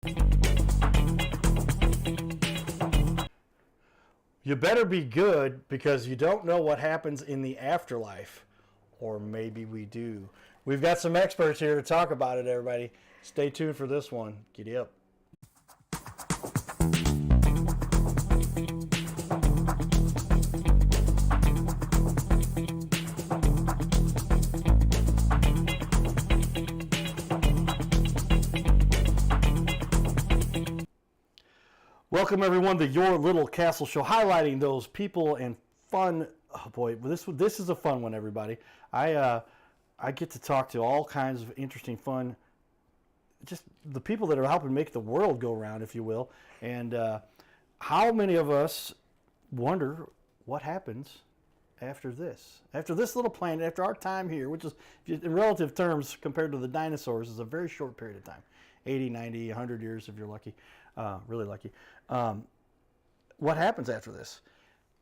You better be good because you don't know what happens in the afterlife. Or maybe we do. We've got some experts here to talk about it, everybody. Stay tuned for this one. Giddy up. Welcome everyone to Your Little Castle Show, highlighting those people and fun. Oh boy, this is a fun one, everybody. I get to talk to all kinds of interesting, fun, just the people that are helping make the world go round, if you will. And how many of us wonder what happens after this little planet, after our time here, which is, in relative terms, compared to the dinosaurs, is a very short period of time, 80, 90, 100 years if you're lucky. Really lucky. What happens after this?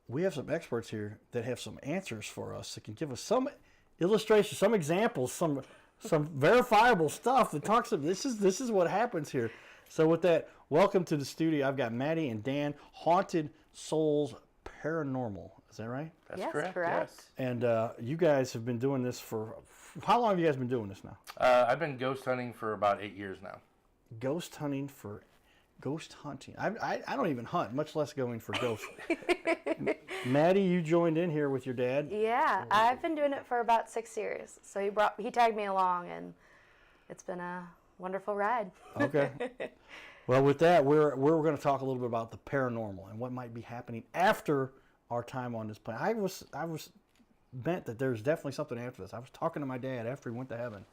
We have some experts here that have some answers for us that can give us some illustrations, some examples, some verifiable stuff that talks about this is what happens here. So with that, welcome to the studio. I've got Madie and Dan, Haunted Soulz Paranormal. Is that right? That's correct. Yes. And you guys have been doing this for, how long have you guys been doing this now? I've been ghost hunting for about 8 years now. Ghost hunting. I don't even hunt, much less going for ghosts. Madie, you joined in here with your dad. Yeah, I've been doing it for about 6 years. So he tagged me along, and it's been a wonderful ride. Okay. Well, with that, we're going to talk a little bit about the paranormal and what might be happening after our time on this planet. I was bent that there's definitely something after this. I was talking to my dad after he went to heaven.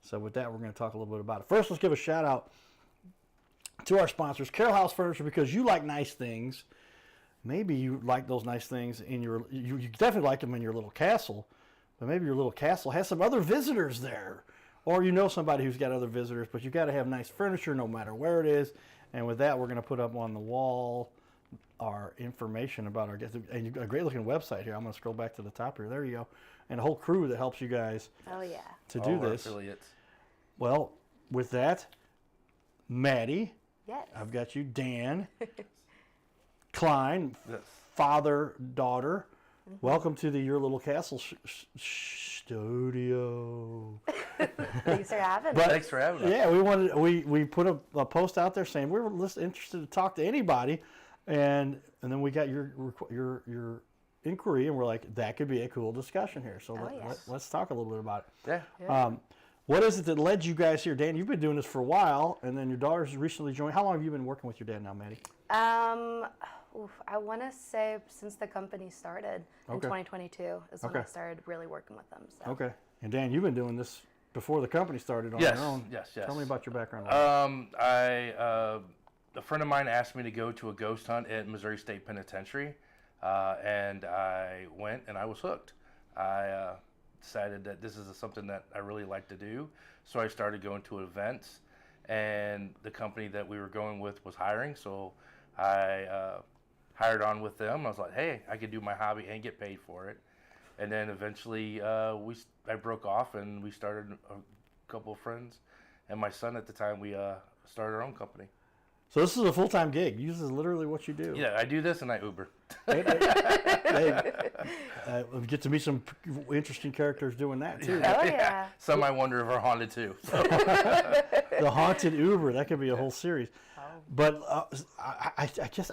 So with that, we're going to talk a little bit about it. First, let's give a shout out to our sponsors, Carroll House Furniture, because you like nice things. Maybe you like those nice things in you definitely like them in your little castle, but maybe your little castle has some other visitors there, or you know somebody who's got other visitors, but you got to have nice furniture no matter where it is. And with that, we're going to put up on the wall our information about our guests, and you've got a great looking website here. I'm going to scroll back to the top here. There you go, and a whole crew that helps you guys. Oh yeah. To do this. Affiliates. Well, with that, Madie. Yes. I've got you, Dan Klein, Yes. father, daughter. Mm-hmm. Welcome to the Your Little Castle studio. Thanks for having us. Thanks for having us. Yeah, we put a post out there saying we were interested to talk to anybody, and then we got your inquiry, and we're like, that could be a cool discussion here. So let's talk a little bit about it. Yeah. What is it that led you guys here? Dan, you've been doing this for a while, and then your daughter's recently joined. How long have you been working with your dad now, Madie? I want to say since the company started in 2022 is when I started really working with them. So. Okay. And Dan, you've been doing this before the company started on Yes. your own. Yes. Tell me about your background. A friend of mine asked me to go to a ghost hunt at Missouri State Penitentiary, and I went and I was hooked. I decided that this is something that I really like to do, so I started going to events, and the company that we were going with was hiring, so I hired on with them. I was like, hey, I could do my hobby and get paid for it. And then eventually I broke off, and we started a couple of friends and my son at the time. We started our own company. So this is a full-time gig. This is literally what you do. Yeah, I do this and I Uber. We get to meet some interesting characters doing that too. Oh yeah. Some I wonder if are haunted too. So. The haunted Uber, that could be a whole series. Oh. But I guess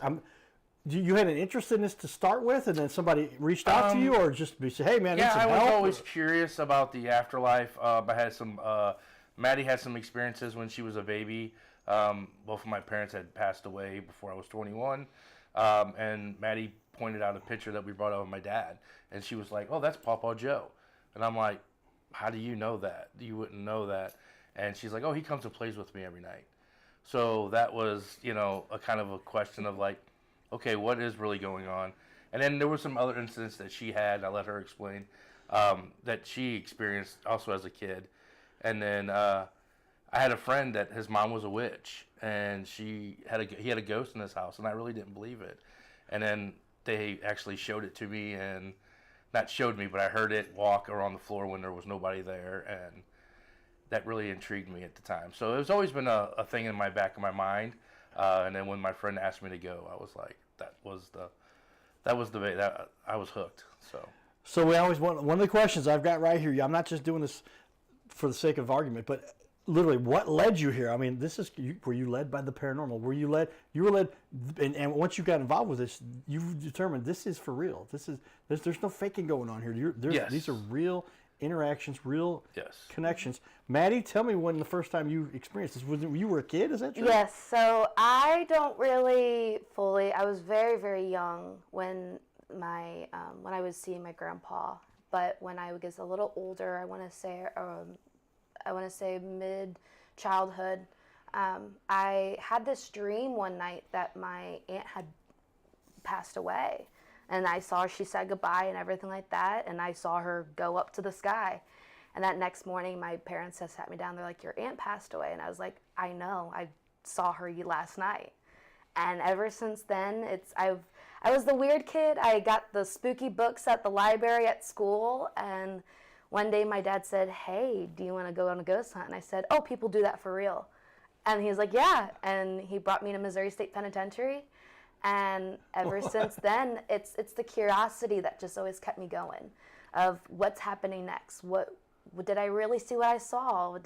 you had an interest in this to start with, and then somebody reached out to you, or just say, hey man, yeah, I was always curious about the afterlife. I had some. Madie had some experiences when she was a baby. Both of my parents had passed away before I was 21, and Madie pointed out a picture that we brought out of my dad, and she was like, "Oh, that's Papa Joe," and I'm like, "How do you know that? You wouldn't know that." And she's like, "Oh, he comes and plays with me every night." So that was, a kind of a question of like, okay, what is really going on? And then there were some other incidents that she had, and I let her explain, that she experienced also as a kid. And then I had a friend that his mom was a witch, and he had a ghost in his house, and I really didn't believe it. And then they actually showed it to me, and not showed me, but I heard it walk around the floor when there was nobody there, and that really intrigued me at the time. So it was always been a thing in my back of my mind. And then when my friend asked me to go, I was like, I was hooked. So we always want, one of the questions I've got right here. I'm not just doing this for the sake of argument, but literally, what led you here? I mean, were you led by the paranormal? You were led, and once you got involved with this, you determined this is for real. There's no faking going on here. Yes. These are real interactions, real Yes. connections. Maddie, tell me when the first time you experienced this. Was it, you were a kid? Is that true? Yes. So I don't really fully. I was very, very young when I was seeing my grandpa. But when I was a little older, I want to say mid-childhood, I had this dream one night that my aunt had passed away. And I saw she said goodbye and everything like that. And I saw her go up to the sky. And that next morning, my parents had sat me down. They're like, your aunt passed away. And I was like, I know. I saw her last night. And ever since then, I was the weird kid. I got the spooky books at the library at school. And one day my dad said, hey, do you want to go on a ghost hunt? And I said, oh, people do that for real. And he was like, yeah. And he brought me to Missouri State Penitentiary. And ever since then, it's the curiosity that just always kept me going of what's happening next. What did I really see what I saw?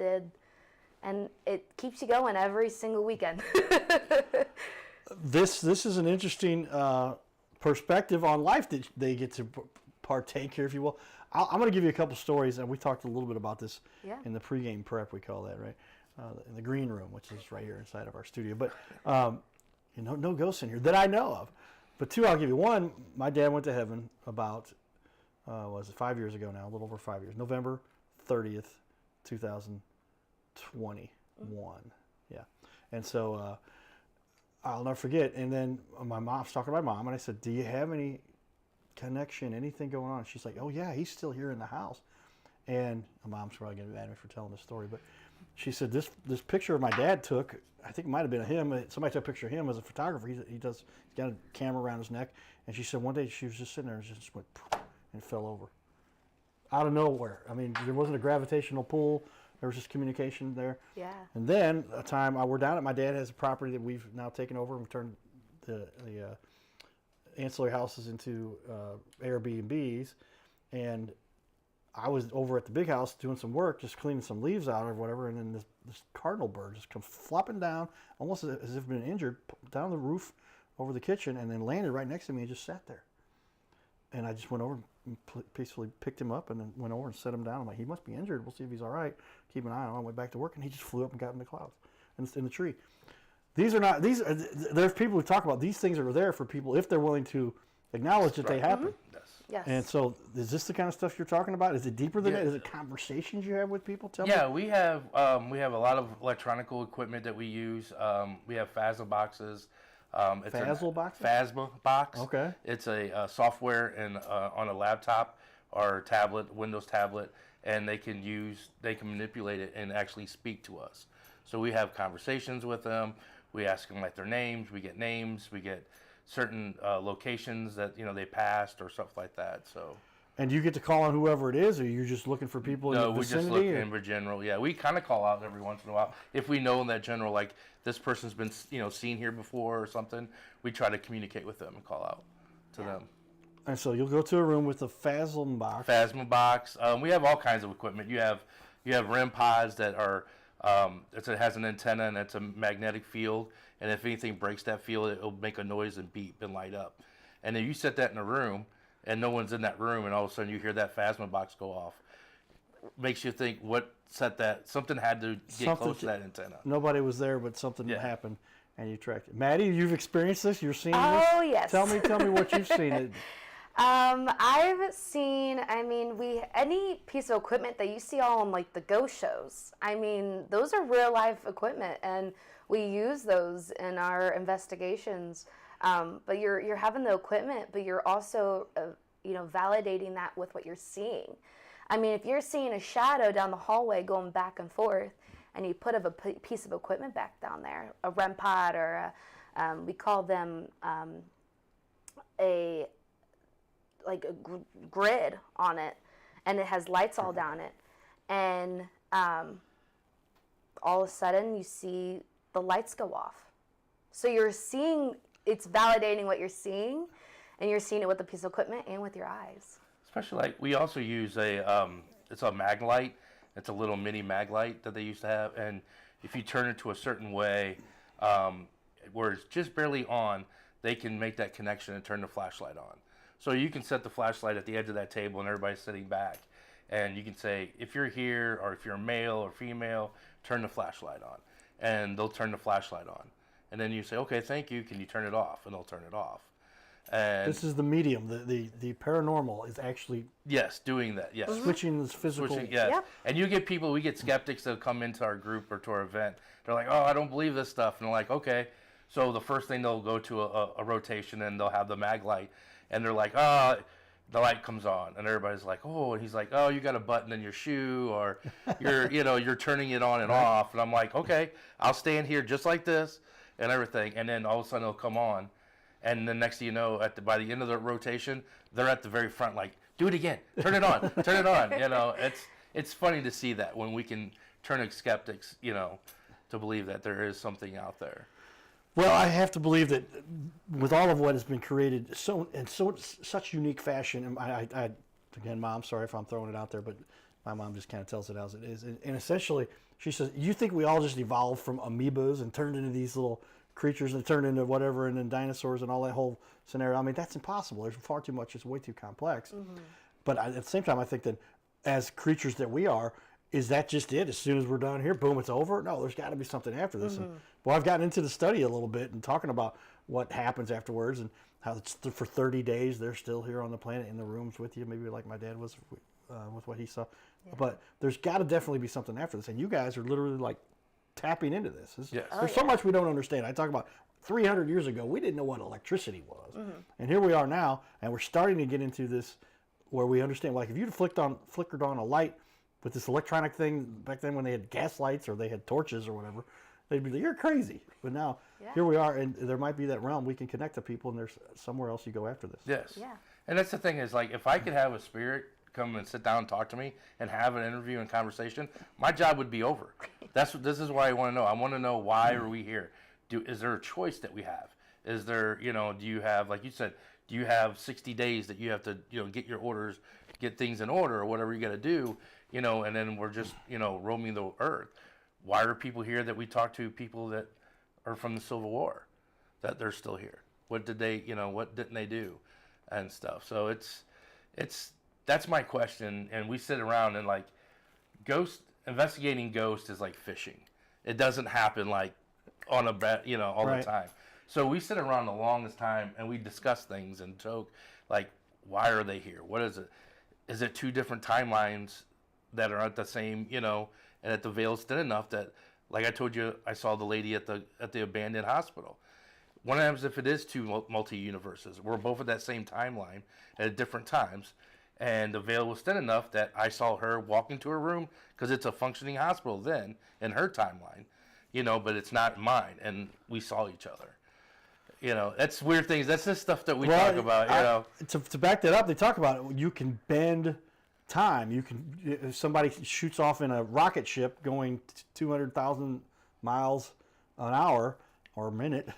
And it keeps you going every single weekend. This is an interesting perspective on life that they get to partake here, if you will. I'm going to give you a couple stories, and we talked a little bit about this in the pregame prep, we call that, right? In the green room, which is right here inside of our studio. But no ghosts in here that I know of. But two, I'll give you. One, my dad went to heaven about, 5 years ago now, a little over 5 years. November 30th, 2021. Yeah. And so I'll never forget. And then my mom, I was talking to my mom, and I said, do you have any connection, anything going on? She's like, oh, yeah, he's still here in the house. And my mom's probably going to be mad at me for telling this story, but she said this picture of my dad took, I think it might have been of him. Somebody took a picture of him as a photographer. He's got a camera around his neck. And she said one day she was just sitting there and just went and fell over. Out of nowhere. I mean, there wasn't a gravitational pull. There was just communication there. Yeah. And then a time we're down at my dad has a property that we've now taken over and turned the ancillary houses into Airbnbs. And I was over at the big house doing some work, just cleaning some leaves out or whatever, and then this cardinal bird just comes flopping down, almost as if it had been injured, down the roof over the kitchen, and then landed right next to me and just sat there. And I just went over and peacefully picked him up and then went over and set him down. I'm like, he must be injured. We'll see if he's all right. Keep an eye on him. I went back to work, and he just flew up and got in the clouds and in the tree. There's people who talk about these things are there for people if they're willing to acknowledge that they happen. Mm-hmm. Yes. And so, is this the kind of stuff you're talking about? Is it deeper than that? Is it conversations you have with people? Tell me. Yeah, we have a lot of electronic equipment that we use. We have Phasma boxes. Phasma boxes? Phasma box. Okay. It's a software on a laptop or tablet, Windows tablet, and they can manipulate it and actually speak to us. So we have conversations with them. We ask them like their names. We get names. We get certain locations that they passed or stuff like that. So. And you get to call on whoever it is, or you're just looking for people in the vicinity? No, we just look in general. Yeah, we kind of call out every once in a while if we know in that general, like this person's been seen here before or something. We try to communicate with them and call out to them. And so you'll go to a room with a Phasma box. Phasma box. We have all kinds of equipment. You have REM pods that are. It has an antenna and it's a magnetic field, and if anything breaks that field, it'll make a noise and beep and light up. And then you set that in a room, and no one's in that room, and all of a sudden you hear that Phasma box go off. Makes you think, what set that? Something had to get close to that antenna. Nobody was there, but something happened, and you tracked it. Maddie, you've experienced this? You're seeing this? Oh, yes. Tell me what you've seen. I've seen, any piece of equipment that you see all on like the ghost shows, those are real life equipment, and we use those in our investigations. But you're having the equipment, but you're also, validating that with what you're seeing. If you're seeing a shadow down the hallway going back and forth, and you put a piece of equipment back down there, a REM pod or we call them a grid on it, and it has lights all down it, and all of a sudden you see the lights go off. So you're seeing, it's validating what you're seeing, and you're seeing it with a piece of equipment and with your eyes. Especially like we also use it's a mag light. It's a little mini mag light that they used to have, and if you turn it to a certain way, where it's just barely on, they can make that connection and turn the flashlight on. So you can set the flashlight at the edge of that table, and everybody's sitting back, and you can say, if you're here, or if you're male or female, turn the flashlight on, and they'll turn the flashlight on, and then you say, okay, thank you. Can you turn it off? And they'll turn it off. And This is the medium. The paranormal is actually yes, doing that. Yes. switching this physical. Yes. Yep. And you get people, we get skeptics that come into our group or to our event. They're like, oh, I don't believe this stuff. And they're like, okay. So the first thing they'll go to a rotation and they'll have the mag light. And they're like, oh, the light comes on. And everybody's like, oh. And he's like, oh, you got a button in your shoe, or you're turning it on and off. And I'm like, okay, I'll stand here just like this and everything. And then all of a sudden it'll come on. And the next thing you know, by the end of the rotation, they're at the very front, like, do it again, turn it on, turn it on. It's funny to see that when we can turn skeptics, to believe that there is something out there. Well, I have to believe that with all of what has been created in such unique fashion, and I again, Mom, sorry if I'm throwing it out there, but my mom just kind of tells it as it is. And essentially, she says, you think we all just evolved from amoebas and turned into these little creatures and turned into whatever, and then dinosaurs and all that whole scenario? I mean, that's impossible. There's far too much. It's way too complex. Mm-hmm. But at the same time, I think that as creatures that we are, is that just it? As soon as we're done here, boom, it's over? No, there's got to be something after this. Mm-hmm. And, well, I've gotten into the study a little bit and talking about what happens afterwards and how it's for 30 days they're still here on the planet in the rooms with you, maybe like my dad was with what he saw. Yeah. But there's got to definitely be something after this. And you guys are literally like tapping into this. Yes. There's so much we don't understand. I talk about 300 years ago, we didn't know what electricity was. Mm-hmm. And here we are now, and we're starting to get into this where we understand. Like if you'd flickered on a light with this electronic thing back then when they had gas lights or they had torches or whatever, they'd be like, you're crazy. But now, here we are, and there might be that realm we can connect to people, and there's somewhere else you go after this. Yes. Yeah. And that's the thing is, like, if I could have a spirit come and sit down and talk to me and have an interview and conversation, my job would be over. This is what I want to know. I want to know, why are we here? Is there a choice that we have? Is there, do you have, like you said, do you have 60 days that you have to, get your orders, get things in order, or whatever you got to do, and then we're just, roaming the earth. Why are people here that we talk to, people that are from the Civil War, that they're still here? What did they, what didn't they do and stuff? So that's my question. And we sit around and like investigating ghosts is like fishing. It doesn't happen like on a bet, all the time. So we sit around the longest time and we discuss things and joke, like, why are they here? What is it? Is it two different timelines that are at the same, and that the veil's thin enough that, like I told you, I saw the lady at the abandoned hospital. One of them is if it is two multi-universes. We're both at that same timeline at different times. And the veil was thin enough that I saw her walk into her room, because it's a functioning hospital then in her timeline, but it's not mine. And we saw each other. That's weird things. That's the stuff that we talk about, To back that up, they talk about it. You can bend time. You can, if somebody shoots off in a rocket ship going 200,000 miles an hour or a minute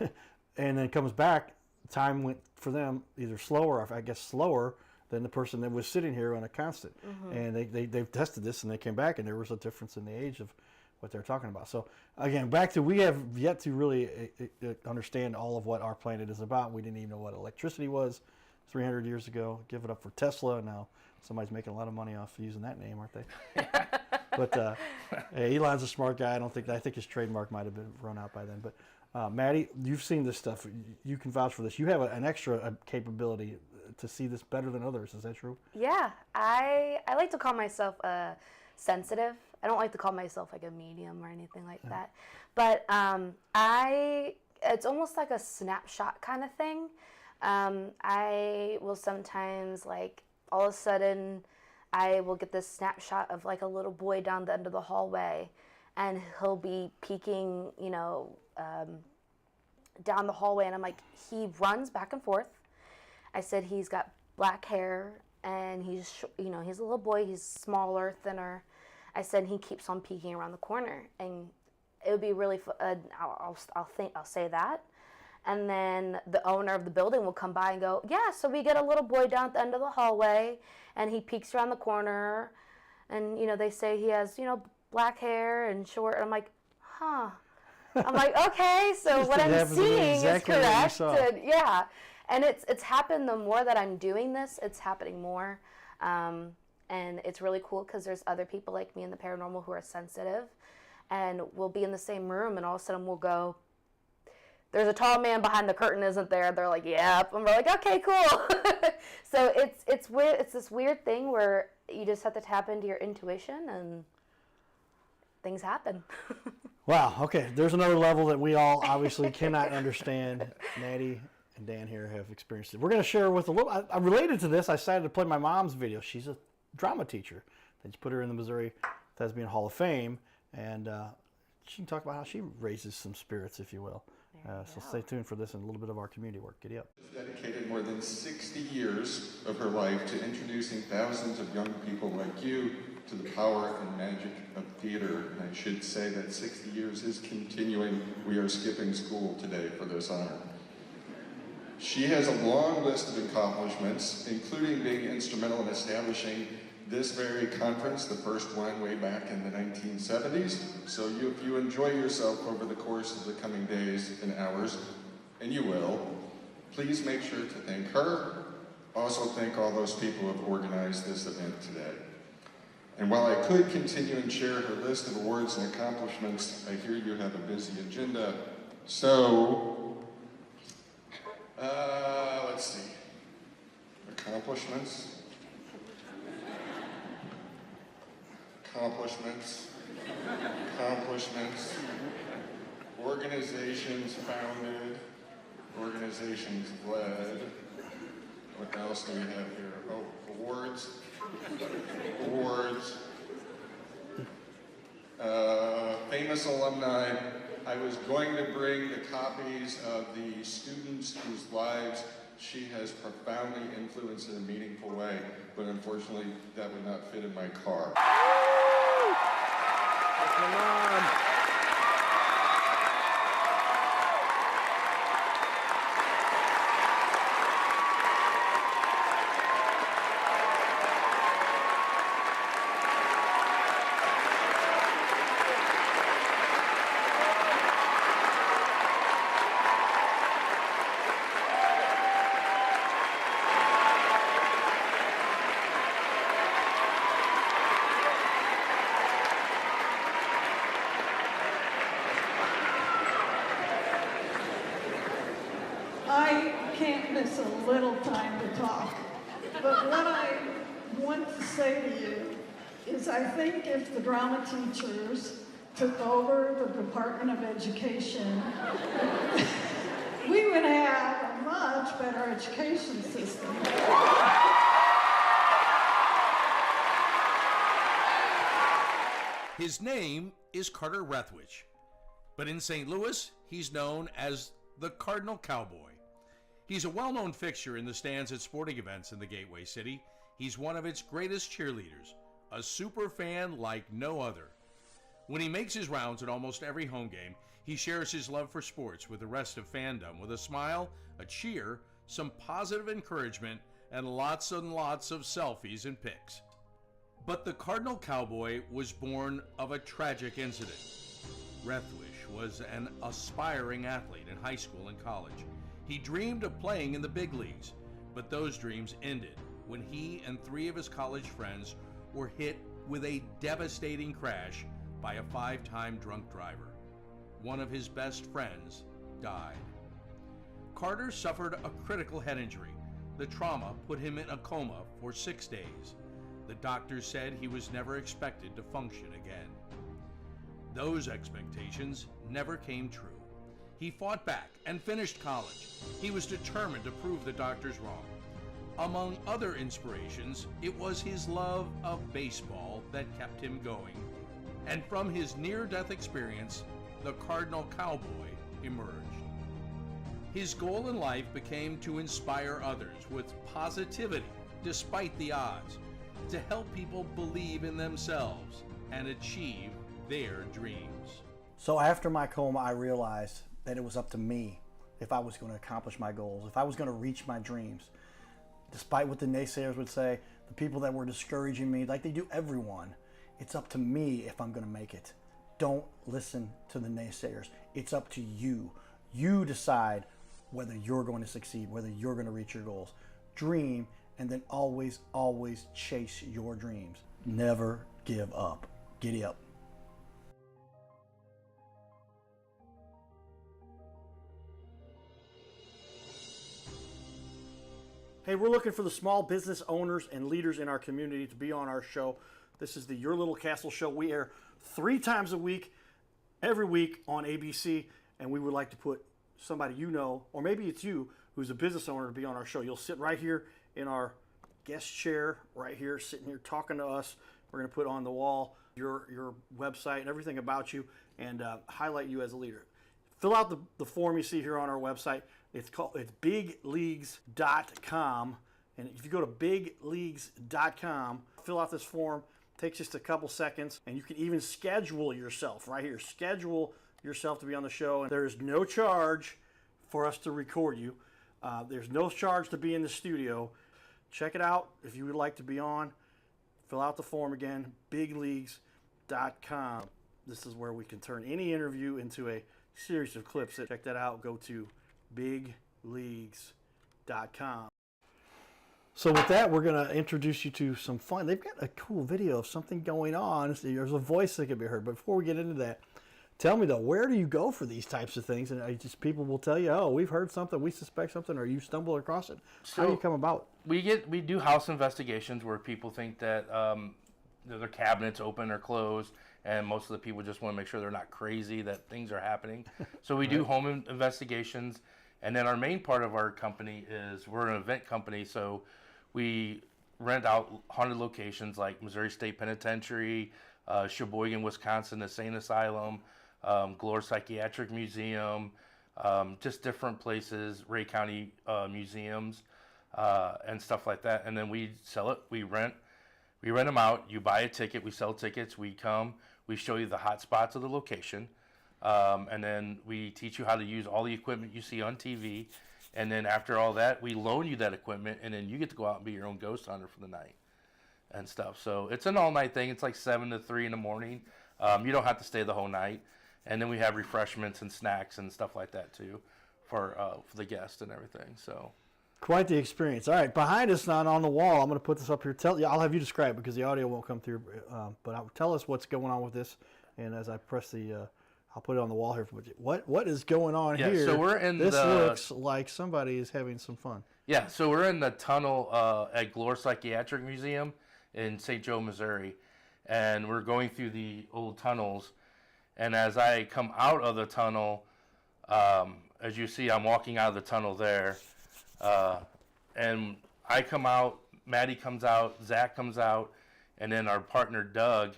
and then comes back, time went for them either slower, or I guess slower than the person that was sitting here on a constant. Mm-hmm. And they've tested this, and they came back, and there was a difference in the age of what they're talking about. So again, back to, we have yet to really understand all of what our planet is about. We didn't even know what electricity was 300 years ago. Give it up for Tesla. Now somebody's making a lot of money off using that name, aren't they? But Elon's a smart guy. I think his trademark might have been run out by then. But Madie, you've seen this stuff. You can vouch for this. You have an extra capability to see this better than others. Is that true? Yeah, I like to call myself sensitive. I don't like to call myself like a medium or anything like that. But it's almost like a snapshot kind of thing. I will sometimes, like, all of a sudden, I will get this snapshot of like a little boy down the end of the hallway, and he'll be peeking, down the hallway, and I'm like, he runs back and forth. I said he's got black hair, and he's he's a little boy. He's smaller, thinner. I said he keeps on peeking around the corner, and it would be really, I'll say that. And then the owner of the building will come by and go, yeah, so we get a little boy down at the end of the hallway, and he peeks around the corner, and, you know, they say he has, you know, black hair and short. And I'm like, huh. I'm like, okay, so what I'm seeing exactly is what you correct. saw. And, yeah. And it's happened the more that I'm doing this, it's happening more. And it's really cool because there's other people like me in the paranormal who are sensitive, and we'll be in the same room, and all of a sudden we'll go, there's a tall man behind the curtain, isn't there? They're like, yep. And we're like, okay, cool. So it's weird. It's this weird thing where you just have to tap into your intuition and things happen. Wow. Okay. There's another level that we all obviously cannot understand. Madie and Dan here have experienced it. We're going to share with a little. I related to this. I decided to play my mom's video. She's a drama teacher. They just put her in the Missouri Thespian Hall of Fame, and she can talk about how she raises some spirits, if you will. So stay tuned for this and a little bit of our community work. Giddy up. Dedicated more than 60 years of her life to introducing thousands of young people like you to the power and magic of theater. And I should say that 60 years is continuing. We are skipping school today for this honor. She has a long list of accomplishments, including being instrumental in establishing this very conference, the first one way back in the 1970s. So if you enjoy yourself over the course of the coming days and hours, and you will, please make sure to thank her. Also thank all those people who have organized this event today. And while I could continue and share her list of awards and accomplishments, I hear you have a busy agenda. So, let's see. Accomplishments. Organizations founded, organizations led. What else do we have here? Oh, awards. Famous alumni. I was going to bring the copies of the students whose lives she has profoundly influenced in a meaningful way, but unfortunately that would not fit in my car. Come on. I can't miss a little time to talk, but what I want to say to you is I think if the drama teachers took over the Department of Education, we would have a much better education system. His name is Carter Rethwich, but in St. Louis, he's known as the Cardinal Cowboy. He's a well-known fixture in the stands at sporting events in the Gateway City. He's one of its greatest cheerleaders, a super fan like no other. When he makes his rounds at almost every home game, he shares his love for sports with the rest of fandom with a smile, a cheer, some positive encouragement, and lots and lots of selfies and pics. But the Cardinal Cowboy was born of a tragic incident. Rethwich was an aspiring athlete in high school and college. He dreamed of playing in the big leagues, but those dreams ended when he and 3 of his college friends were hit with a devastating crash by a 5-time drunk driver. One of his best friends died. Carter suffered a critical head injury. The trauma put him in a coma for 6 days. The doctors said he was never expected to function again. Those expectations never came true. He fought back and finished college. He was determined to prove the doctors wrong. Among other inspirations, it was his love of baseball that kept him going. And from his near-death experience, the Cardinal Cowboy emerged. His goal in life became to inspire others with positivity despite the odds, to help people believe in themselves and achieve their dreams. So after my coma, I realized that it was up to me if I was going to accomplish my goals, if I was going to reach my dreams. Despite what the naysayers would say, the people that were discouraging me, like they do everyone, it's up to me if I'm going to make it. Don't listen to the naysayers. It's up to you. You decide whether you're going to succeed, whether you're going to reach your goals. Dream, and then always, always chase your dreams. Never give up. Giddy up. Hey, we're looking for the small business owners and leaders in our community to be on our show. This is the Your Little Castle Show. We air 3 times a week, every week on ABC, and we would like to put somebody you know, or maybe it's you, who's a business owner to be on our show. You'll sit right here in our guest chair, right here, sitting here talking to us. We're going to put on the wall your website and everything about you and highlight you as a leader. Fill out the form you see here on our website. It's bigleagues.com, and if you go to bigleagues.com, fill out this form. It takes just a couple seconds, and you can even schedule yourself right here. Schedule yourself to be on the show, and there is no charge for us to record you. There's no charge to be in the studio. Check it out if you would like to be on. Fill out the form again, bigleagues.com. This is where we can turn any interview into a series of clips. Check that out. Go to bigleagues.com. So with that, we're going to introduce you to some fun. They've got a cool video of something going on. There's a voice that can be heard. But before we get into that, tell me though, where do you go for these types of things? And people will tell you, oh, we've heard something, we suspect something, or you stumble across it. How do you come about? We do house investigations where people think that their cabinets open or closed, and most of the people just want to make sure they're not crazy, that things are happening. So we do home investigations. And then our main part of our company is we're an event company, so we rent out haunted locations like Missouri State Penitentiary, Sheboygan, Wisconsin Insane Asylum, Glore Psychiatric Museum, just different places, Ray County museums, and stuff like that. And then we sell it, we rent them out, you buy a ticket, we sell tickets, we come, we show you the hot spots of the location. And then we teach you how to use all the equipment you see on TV. And then after all that, we loan you that equipment, and then you get to go out and be your own ghost hunter for the night and stuff. So it's an all-night thing. It's like 7 to 3 in the morning. You don't have to stay the whole night. And then we have refreshments and snacks and stuff like that too for the guests and everything. So quite the experience. All right, behind us, not on the wall, I'm going to put this up here. I'll have you describe it because the audio won't come through. But tell us what's going on with this. And as I press the... I'll put it on the wall here. What is going on here? So we're in this looks like somebody is having some fun. Yeah, so we're in the tunnel at Glore Psychiatric Museum in St. Joe, Missouri. And we're going through the old tunnels. And as I come out of the tunnel, as you see, I'm walking out of the tunnel there. And I come out, Madie comes out, Zach comes out, and then our partner, Doug,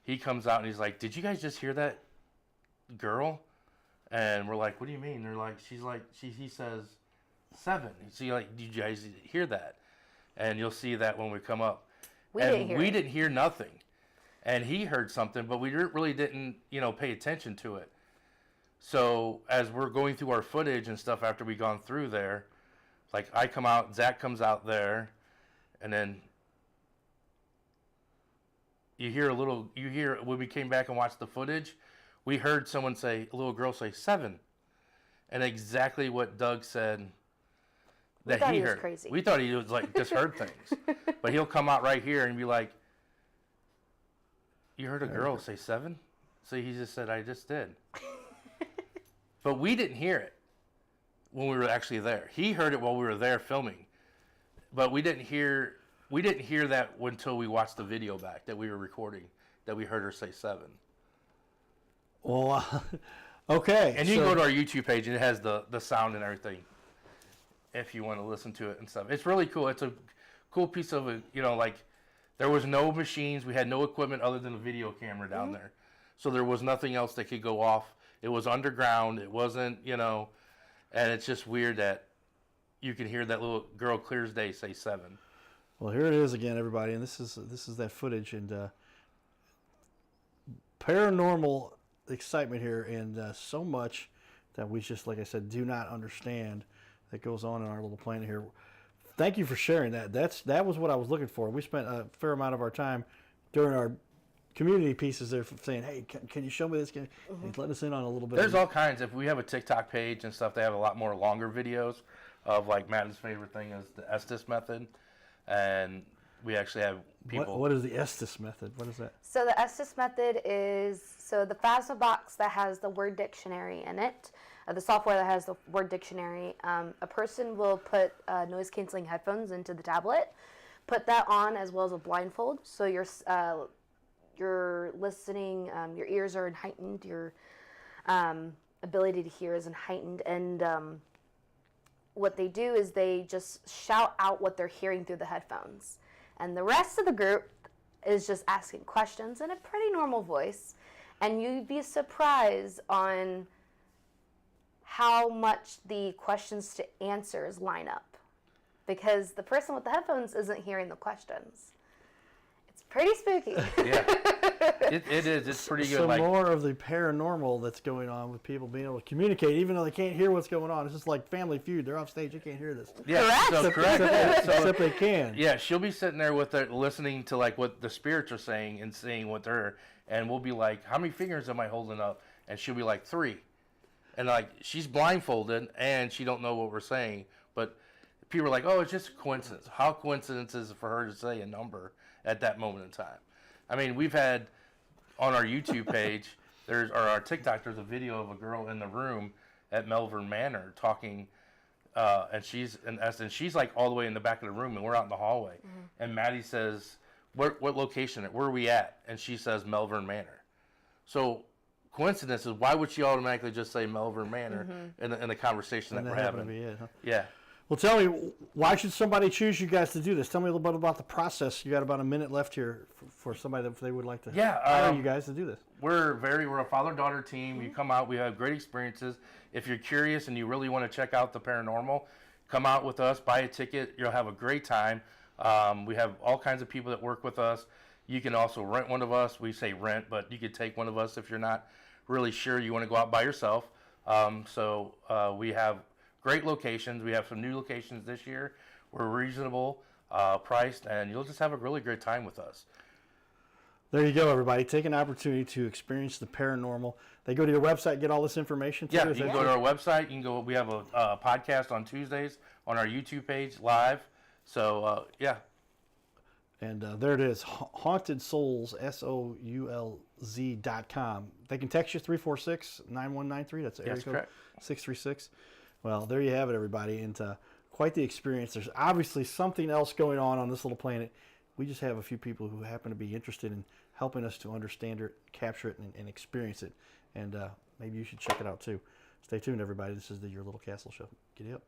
he comes out and he's like, did you guys just hear that girl? And we're like, what do you mean? They're like, he says 7. So you're like, did you guys hear that? And you'll see that when we come up. We didn't hear nothing. And he heard something, but we really didn't, pay attention to it. So as we're going through our footage and stuff after we gone through there, like I come out, Zach comes out there, and then you hear when we came back and watched the footage, we heard a little girl say 7. And exactly what Doug said that he heard. Crazy. We thought he was like just heard things. But he'll come out right here and be like, you heard a girl say 7? So he just said, I just did. But we didn't hear it when we were actually there. He heard it while we were there filming. But we didn't hear that until we watched the video back that we were recording, that we heard her say 7. Well, okay. And you can go to our YouTube page, and it has the sound and everything if you want to listen to it and stuff. It's really cool. It's a cool piece of, there was no machines. We had no equipment other than a video camera down there. So there was nothing else that could go off. It was underground. It wasn't, and it's just weird that you can hear that little girl clear as day say 7. Well, here it is again, everybody, and this is that footage. And paranormal excitement here, and so much that we just, like I said, do not understand that goes on in our little planet here. Thank you for sharing that. That was what I was looking for. We spent a fair amount of our time during our community pieces there saying, hey, can you show me this? Can you let us in on a little bit? There's all kinds. If we have a TikTok page and stuff, they have a lot more longer videos of like Matt's favorite thing is the Estes method, and we actually have people. What is the Estes method? What is that? So the Estes method is the Phasma box that has the word dictionary in it, the software that has the word dictionary. A person will put noise canceling headphones into the tablet, put that on as well as a blindfold, so you're listening, your ears are heightened, your ability to hear is heightened, and what they do is they just shout out what they're hearing through the headphones. And the rest of the group is just asking questions in a pretty normal voice, and you'd be surprised on how much the questions to answers line up, because the person with the headphones isn't hearing the questions. It's pretty spooky. Yeah, it is. It's pretty good. So Like more of the paranormal that's going on with people being able to communicate, even though they can't hear what's going on. It's just like Family Feud. They're off stage. They can't hear this. yeah, so correct. Except they can. Yeah, she'll be sitting there with her, listening to like what the spirits are saying and seeing what they're, and we'll be like, how many fingers am I holding up? And she'll be like 3, and like she's blindfolded and she don't know what we're saying, but people are like, oh, it's just a coincidence. How coincidence is it for her to say a number at that moment in time? I mean, we've had on our YouTube page, or our TikTok, there's a video of a girl in the room at Melbourne Manor talking, and she's in essence, she's like all the way in the back of the room, and we're out in the hallway. And Madie says, what location? Where are we at? And she says Melbourne Manor. So coincidence is, why would she automatically just say Melbourne Manor in the conversation that we're having? To be it, huh? Yeah. Well, tell me, why should somebody choose you guys to do this? Tell me a little bit about the process. You got about a minute left here for somebody that if they would like to hire you guys to do this. We're a father-daughter team. You come out, we have great experiences. If you're curious and you really want to check out the paranormal, come out with us, buy a ticket. You'll have a great time. We have all kinds of people that work with us. You can also rent one of us. We say rent, but you could take one of us if you're not really sure you want to go out by yourself. We have great locations. We have some new locations this year. We're reasonable priced, and you'll just have a really great time with us. There you go, everybody. Take an opportunity to experience the paranormal. They go to your website, get all this information. Yeah, you can go to our website. You can go. We have a podcast on Tuesdays on our YouTube page live. So yeah. And there it is, Haunted Soulz, SOULZ.com. They can text you 346-9193. That's area code 636. Well, there you have it, everybody, and quite the experience. There's obviously something else going on this little planet. We just have a few people who happen to be interested in helping us to understand it, capture it, and experience it. And maybe you should check it out, too. Stay tuned, everybody. This is the Your Little Castle Show. Giddy up.